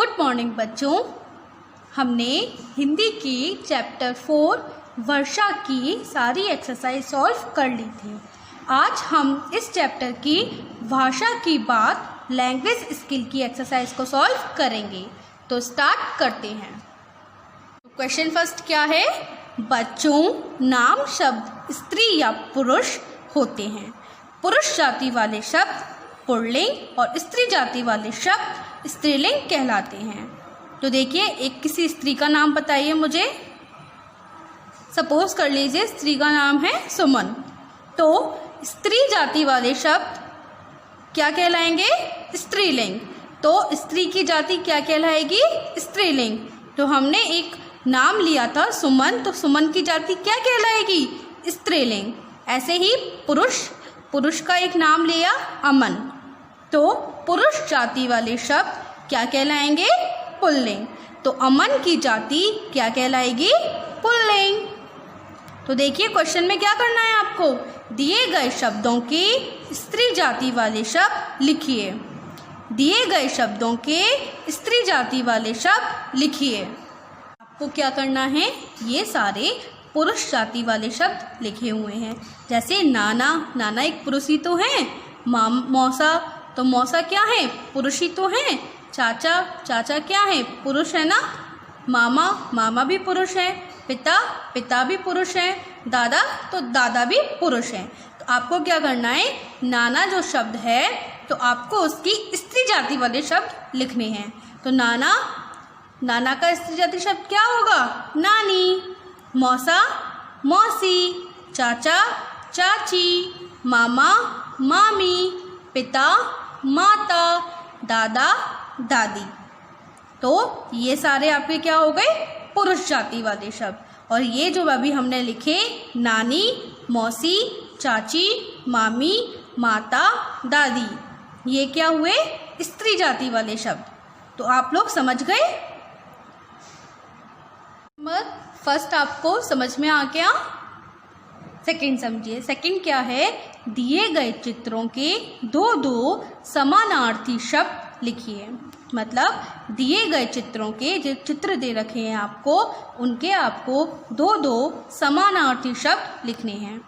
Good morning बच्चों। हमने हिंदी की चैप्टर 4 वर्षा की सारी एक्सरसाइज सॉल्व कर ली थी। आज हम इस चैप्टर की भाषा की बात लैंग्वेज स्किल की एक्सरसाइज को सॉल्व करेंगे। तो स्टार्ट करते हैं। क्वेश्चन फर्स्ट क्या है? बच्चों, नाम शब्द स्त्री या पुरुष होते हैं। पुरुष जाति वाले शब्द पुल्लिंग और स्त्री जाति वाले शब्द स्त्रीलिंग कहलाते हैं। तो देखिए, एक किसी स्त्री का नाम बताइए मुझे। सपोज कर लीजिए स्त्री का नाम है सुमन। तो स्त्री जाति वाले शब्द क्या कहलाएंगे? स्त्रीलिंग। तो स्त्री की जाति क्या कहलाएगी? स्त्रीलिंग। तो हमने एक नाम लिया था सुमन, तो सुमन की जाति क्या कहलाएगी? स्त्रीलिंग। ऐसे ही पुरुष का एक नाम लिया अमन, तो पुरुष जाति वाले शब्द क्या कहलाएंगे? पुल्लिंग। तो अमन की जाति क्या कहलाएगी? पुल्लिंग। तो देखिए, क्वेश्चन में क्या करना है आपको? दिए गए शब्दों के स्त्री जाति वाले शब्द लिखिए। दिए गए शब्दों के स्त्री जाति वाले शब्द लिखिए। आपको क्या करना है? ये सारे पुरुष जाति वाले शब्द लिखे हुए हैं। जैसे नाना एक पुरुष ही तो है। मौसा, तो मौसा क्या है? पुरुष ही तो है। चाचा क्या है? पुरुष है ना। मामा भी पुरुष है। पिता भी पुरुष है। दादा भी पुरुष है। तो आपको क्या करना है? नाना जो शब्द है तो आपको उसकी स्त्री जाति वाले शब्द लिखने हैं। तो नाना का स्त्री जाति शब्द क्या होगा? नानी। मौसा मौसी। चाचा चाची। मामा मामी। पिता माता। दादा दादी। तो ये सारे आपके क्या हो गए? पुरुष जाति वाले शब्द। और ये जो अभी हमने लिखे, नानी, मौसी, चाची, मामी, माता, दादी, ये क्या हुए? स्त्री जाति वाले शब्द। तो आप लोग समझ गए? फर्स्ट आपको समझ में आ गया? सेकंड समझिए। सेकंड क्या है? दिए गए चित्रों के दो समानार्थी शब्द लिखिए। मतलब दिए गए चित्रों के जो चित्र दे रखे हैं आपको, उनके आपको दो समानार्थी शब्द लिखने हैं।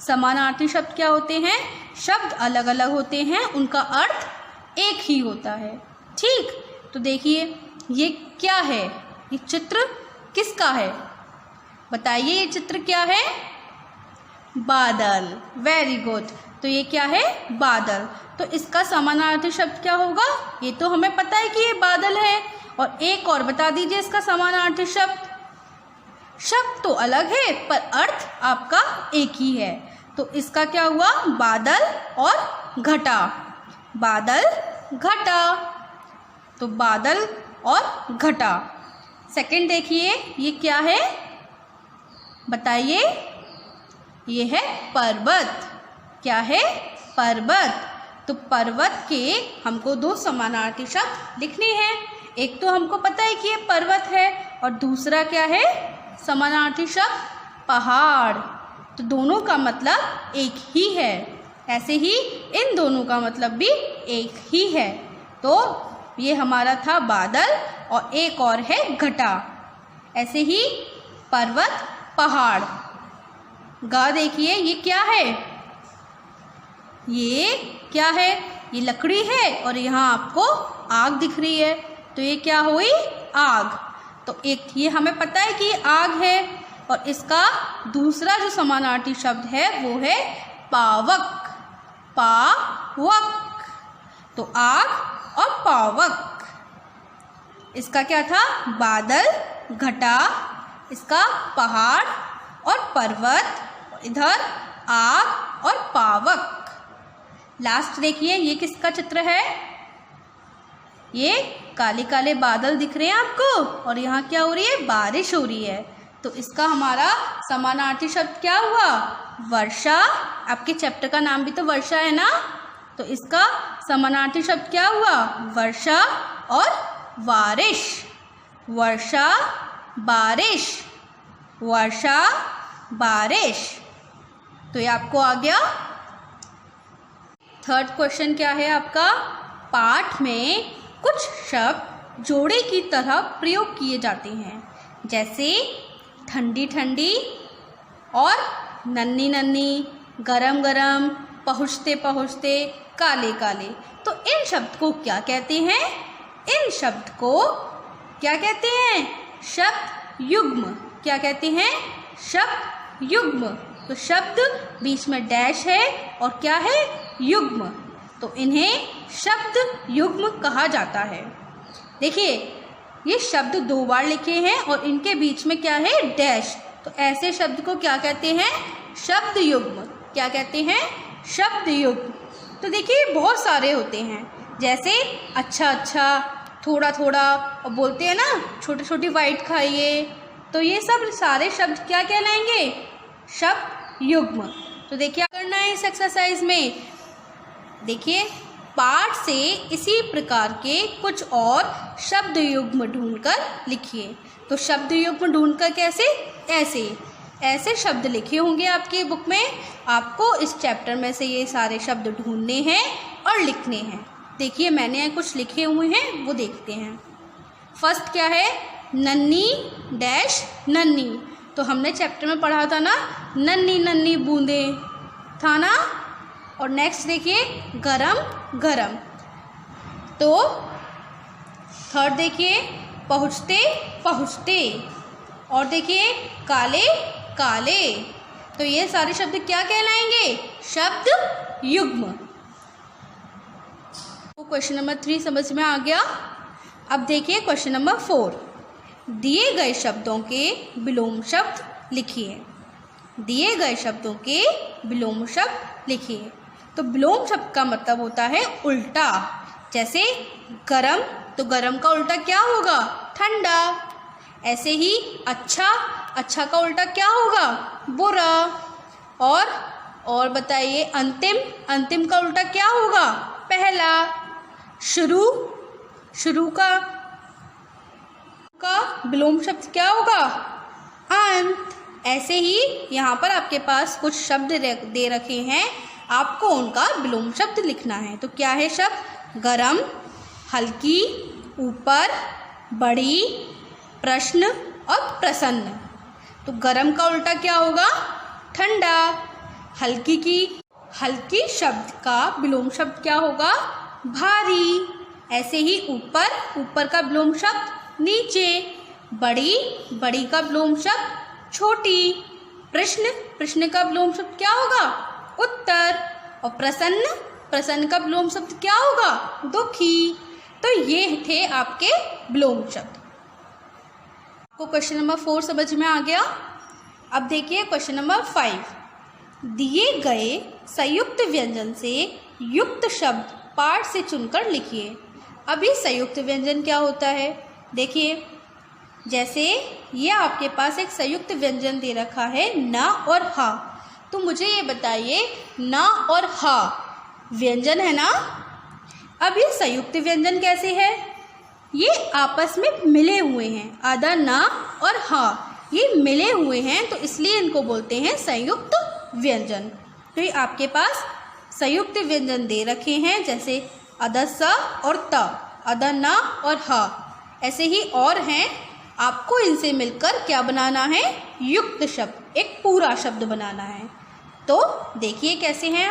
समानार्थी शब्द क्या होते हैं? शब्द अलग अलग होते हैं, उनका अर्थ एक ही होता है। ठीक, तो देखिए ये क्या है? ये चित्र किसका है? बताइए, ये चित्र क्या है? बादल। Very good. तो ये क्या है? बादल। तो इसका समानार्थी शब्द क्या होगा? ये तो हमें पता है कि ये बादल है। और एक और बता दीजिए इसका समानार्थी शब्द। शब्द तो अलग है पर अर्थ आपका एक ही है। तो इसका क्या हुआ? बादल और घटा। बादल घटा। तो बादल और घटा। सेकंड देखिए, ये क्या है? बताइए। ये है पर्वत। क्या है? पर्वत। तो पर्वत के हमको दो समानार्थी शब्द लिखने हैं। एक तो हमको पता है कि ये पर्वत है, और दूसरा क्या है? समानार्थी शब्द पहाड़। तो दोनों का मतलब एक ही है। ऐसे ही इन दोनों का मतलब भी एक ही है। तो ये हमारा था बादल, और एक और है घटा। ऐसे ही पर्वत पहाड़। गा देखिए, ये क्या है? ये क्या है? ये लकड़ी है, और यहाँ आपको आग दिख रही है। तो ये क्या हुई? आग। तो एक ये हमें पता है कि ये आग है, और इसका दूसरा जो समानार्थी शब्द है वो है पावक। पावक। तो आग और पावक। इसका क्या था? बादल, घटा। इसका पहाड़ और पर्वत। इधर आग और पावक। लास्ट देखिए, ये किसका चित्र है? ये काले काले बादल दिख रहे हैं आपको, और यहाँ क्या हो रही है? बारिश हो रही है। तो इसका हमारा समानार्थी शब्द क्या हुआ? वर्षा। आपके चैप्टर का नाम भी तो वर्षा है ना। तो इसका समानार्थी शब्द क्या हुआ? वर्षा और बारिश। वर्षा बारिश। वर्षा बारिश। तो ये आपको आ गया। थर्ड क्वेश्चन क्या है आपका? पाठ में कुछ शब्द जोड़े की तरह प्रयोग किए जाते हैं, जैसे ठंडी ठंडी और नन्ही नन्ही, गरम गरम, पहुँचते पहुँचते, काले काले। तो इन शब्द को क्या कहते हैं? इन शब्द को क्या कहते हैं? शब्द युग्म। क्या कहते हैं? शब्द युग्म। तो शब्द बीच में डैश है और क्या है? युग्म। तो इन्हें शब्द युग्म कहा जाता है। देखिए ये शब्द 2 बार लिखे हैं और इनके बीच में क्या है? डैश। तो ऐसे शब्द को क्या कहते हैं? शब्द युग्म। क्या कहते हैं? शब्द युग्म। तो देखिए बहुत सारे होते हैं, जैसे अच्छा अच्छा, थोड़ा थोड़ा, और बोलते हैं ना छोटी छोटी वाइट खाइए। तो ये सब सारे शब्द क्या कहलाएंगे? शब्द युग्म। तो देखिए क्या करना है इस एक्सरसाइज में। देखिए पाठ से इसी प्रकार के कुछ और शब्द युग्म ढूंढकर लिखिए। तो शब्द युग्म ढूंढकर कैसे? ऐसे शब्द लिखे होंगे आपकी बुक में। आपको इस चैप्टर में से ये सारे शब्द ढूंढने हैं और लिखने हैं। देखिए मैंने कुछ लिखे हुए हैं, वो देखते हैं। फर्स्ट क्या है? नन्ही डैश नन्ही। तो हमने चैप्टर में पढ़ा था ना, नन्ही नन्ही बूंदे था ना। और नेक्स्ट देखिए गरम गरम। तो थर्ड देखिए पहुँचते पहुँचते। और देखिए काले काले। तो ये सारे शब्द क्या कहलाएंगे? शब्द युग्म। तो क्वेश्चन नंबर 3 समझ में आ गया। अब देखिए क्वेश्चन नंबर 4। दिए गए शब्दों के विलोम शब्द लिखिए। दिए गए शब्दों के विलोम शब्द लिखिए। तो विलोम शब्द का मतलब होता है उल्टा। जैसे गरम, तो गरम का उल्टा क्या होगा? ठंडा। ऐसे ही अच्छा, अच्छा का उल्टा क्या होगा? बुरा। और बताइए अंतिम, अंतिम का उल्टा क्या होगा? पहला। शुरू, शुरू का विलोम शब्द क्या होगा? अंत। ऐसे ही यहाँ पर आपके पास कुछ शब्द दे रखे हैं, आपको उनका विलोम शब्द लिखना है। तो क्या है शब्द? गरम, हल्की, ऊपर, बड़ी, प्रश्न और प्रसन्न। तो गरम का उल्टा क्या होगा? ठंडा। हल्की शब्द का विलोम शब्द क्या होगा? भारी। ऐसे ही ऊपर, ऊपर का विलोम शब्द नीचे। बड़ी, बड़ी का विलोम शब्द छोटी। प्रश्न, प्रश्न का विलोम शब्द क्या होगा? उत्तर। और प्रसन्न, प्रसन्न का विलोम शब्द क्या होगा? दुखी। तो ये थे आपके विलोम शब्द। आपको क्वेश्चन नंबर 4 समझ में आ गया। अब देखिए क्वेश्चन नंबर 5। दिए गए संयुक्त व्यंजन से युक्त शब्द पाठ से चुनकर लिखिए। अभी संयुक्त व्यंजन क्या होता है? देखिए जैसे ये आपके पास एक संयुक्त व्यंजन दे रखा है न और हा। तो मुझे ये बताइए न और हा व्यंजन है ना। अब ये संयुक्त व्यंजन कैसे है? ये आपस में मिले हुए हैं। आधा न और हा ये मिले हुए हैं, तो इसलिए इनको बोलते हैं संयुक्त व्यंजन। तो ये आपके पास संयुक्त व्यंजन दे रखे हैं, जैसे अदा स और त, अदा न और हा। ऐसे ही और हैं, आपको इनसे मिलकर क्या बनाना है? युक्त शब्द, एक पूरा शब्द बनाना है। तो देखिए कैसे हैं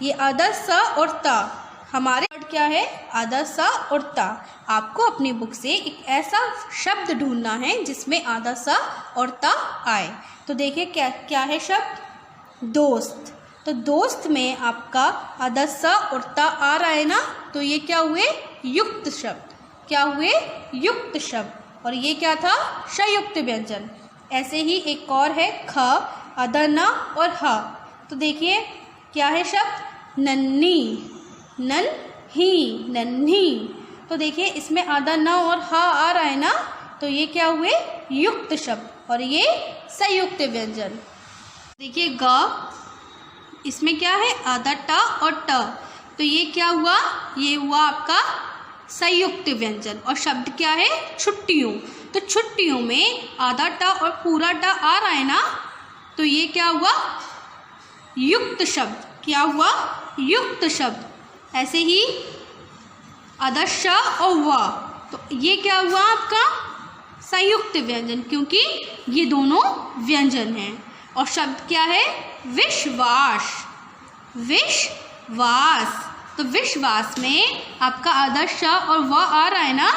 ये अदा स और ता। हमारे वर्ड क्या है? आधा सा और ता। आपको अपनी बुक से एक ऐसा शब्द ढूंढना है जिसमें आधा सा और ता आए। तो देखिए क्या क्या है शब्द? दोस्त। तो दोस्त में आपका आधा सा और ता आ रहा है ना, तो ये क्या हुए? युक्त शब्द। क्या हुए? युक्त शब्द। और ये क्या था? संयुक्त व्यंजन। ऐसे ही एक और है ख, आधा न और हा। तो देखिए क्या है शब्द? नन्ही, नन्ही, नन्ही। तो देखिए इसमें आधा न और हा आ रहा है ना, तो ये क्या हुए? युक्त शब्द और ये संयुक्त व्यंजन। देखिए ग, इसमें क्या है? आधा ट और ट। तो ये क्या हुआ? ये हुआ आपका संयुक्त व्यंजन। और शब्द क्या है? छुट्टियों। तो छुट्टियों में आधा ट और पूरा ट आ रहा है ना, तो ये क्या हुआ? युक्त शब्द। क्या हुआ? युक्त शब्द। ऐसे ही आधा श और वा, तो ये क्या हुआ आपका संयुक्त व्यंजन, क्योंकि ये दोनों व्यंजन हैं। और शब्द क्या है विश्वास, विश्वास। तो विश्वास में आपका आदर्श और व आ रहा है ना,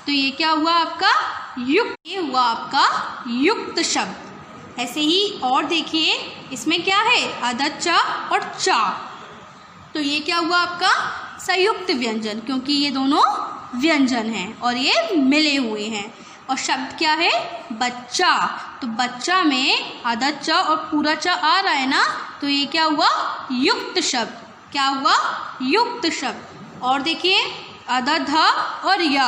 तो ये क्या हुआ आपका युक्त, ये हुआ आपका युक्त शब्द। ऐसे ही और देखिए इसमें क्या है आदर्श और चा, तो ये क्या हुआ आपका संयुक्त व्यंजन, क्योंकि ये दोनों व्यंजन हैं और ये मिले हुए हैं। और शब्द क्या है बच्चा, तो बच्चा में आदर्श और पूरा चा आ रहा है ना, तो ये क्या हुआ युक्त शब्द, क्या हुआ युक्त शब्द। और देखिए आधा धा और या,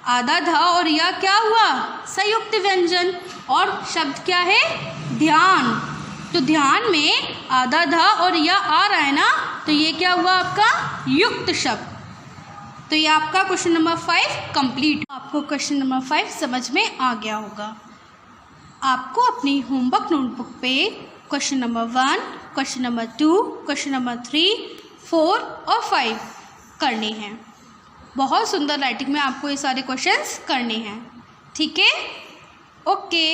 आधा धा और या क्या हुआ संयुक्त व्यंजन। और शब्द क्या है ध्यान, तो ध्यान में आधा धा और या आ रहा है ना, तो ये क्या हुआ आपका युक्त शब्द। तो ये आपका क्वेश्चन नंबर 5 कंप्लीट। आपको क्वेश्चन नंबर 5 समझ में आ गया होगा। आपको अपनी होमवर्क नोटबुक पे question number 1, question number 2, question number 3, 4 और 5 करने हैं। बहुत सुंदर राइटिंग में आपको ये सारे क्वेश्चंस करने हैं, ठीक है। ओके।